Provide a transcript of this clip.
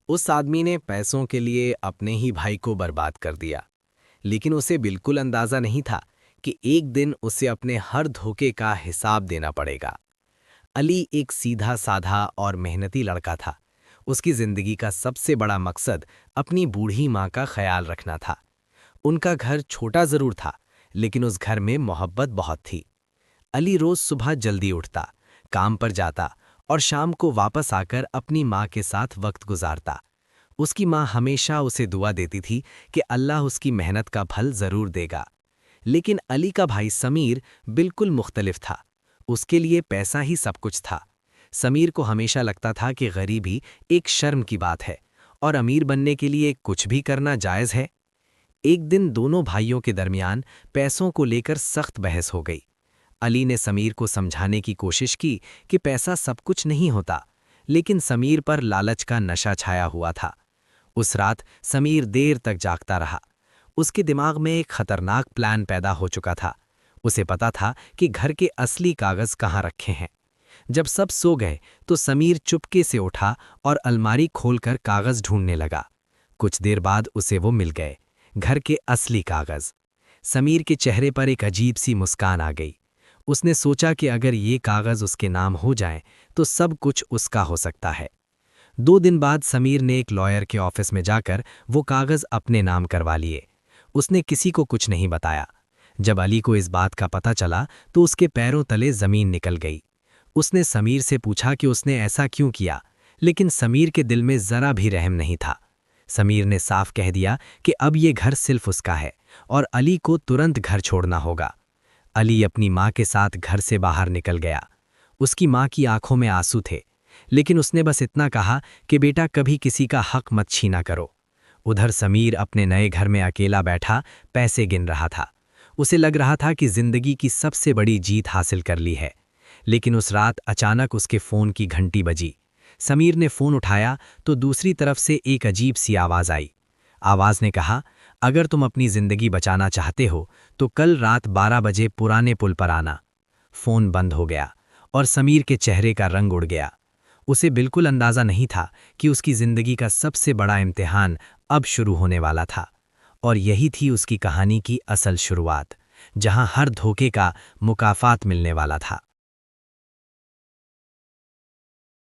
उस आदमी ने पैसों के लिए अपने ही भाई को बर्बाद कर दिया, लेकिन उसे बिल्कुल अंदाजा नहीं था कि एक दिन उसे अपने हर धोखे का हिसाब देना पड़ेगा। अली एक सीधा साधा और मेहनती लड़का था। उसकी जिंदगी का सबसे बड़ा मकसद अपनी बूढ़ी माँ का ख्याल रखना था। उनका घर छोटा जरूर था, लेकिन उस घर में मोहब्बत बहुत थी। अली रोज सुबह जल्दी उठता, काम पर जाता और शाम को वापस आकर अपनी माँ के साथ वक्त गुजारता। उसकी माँ हमेशा उसे दुआ देती थी कि अल्लाह उसकी मेहनत का फल जरूर देगा। लेकिन अली का भाई समीर बिल्कुल मुख्तलिफ था। उसके लिए पैसा ही सब कुछ था। समीर को हमेशा लगता था कि गरीबी एक शर्म की बात है और अमीर बनने के लिए कुछ भी करना जायज़ है। एक दिन दोनों भाइयों के दरमियान पैसों को लेकर सख्त बहस हो गई। अली ने समीर को समझाने की कोशिश की कि पैसा सब कुछ नहीं होता, लेकिन समीर पर लालच का नशा छाया हुआ था। उस रात समीर देर तक जागता रहा। उसके दिमाग में एक खतरनाक प्लान पैदा हो चुका था। उसे पता था कि घर के असली कागज कहाँ रखे हैं। जब सब सो गए तो समीर चुपके से उठा और अलमारी खोलकर कागज ढूंढने लगा। कुछ देर बाद उसे वो मिल गए, घर के असली कागज। समीर के चेहरे पर एक अजीब सी मुस्कान आ गई। उसने सोचा कि अगर ये कागज उसके नाम हो जाएं तो सब कुछ उसका हो सकता है। 2 दिन बाद समीर ने एक लॉयर के ऑफिस में जाकर वो कागज अपने नाम करवा लिए। उसने किसी को कुछ नहीं बताया। जब अली को इस बात का पता चला तो उसके पैरों तले जमीन निकल गई। उसने समीर से पूछा कि उसने ऐसा क्यों किया, लेकिन समीर के दिल में जरा भी रहम नहीं था। समीर ने साफ कह दिया कि अब ये घर सिर्फ उसका है और अली को तुरंत घर छोड़ना होगा। अली अपनी माँ के साथ घर से बाहर निकल गया। उसकी माँ की आंखों में आंसू थे, लेकिन उसने बस इतना कहा कि बेटा कभी किसी का हक मत छीना करो। उधर समीर अपने नए घर में अकेला बैठा पैसे गिन रहा था। उसे लग रहा था कि जिंदगी की सबसे बड़ी जीत हासिल कर ली है। लेकिन उस रात अचानक उसके फोन की घंटी बजी। समीर ने फोन उठाया तो दूसरी तरफ से एक अजीब सी आवाज आई। आवाज ने कहा, अगर तुम अपनी जिंदगी बचाना चाहते हो तो कल रात 12 बजे पुराने पुल पर आना। फोन बंद हो गया और समीर के चेहरे का रंग उड़ गया। उसे बिल्कुल अंदाजा नहीं था कि उसकी जिंदगी का सबसे बड़ा इम्तिहान अब शुरू होने वाला था। और यही थी उसकी कहानी की असल शुरुआत, जहां हर धोखे का मुकाफात मिलने वाला था।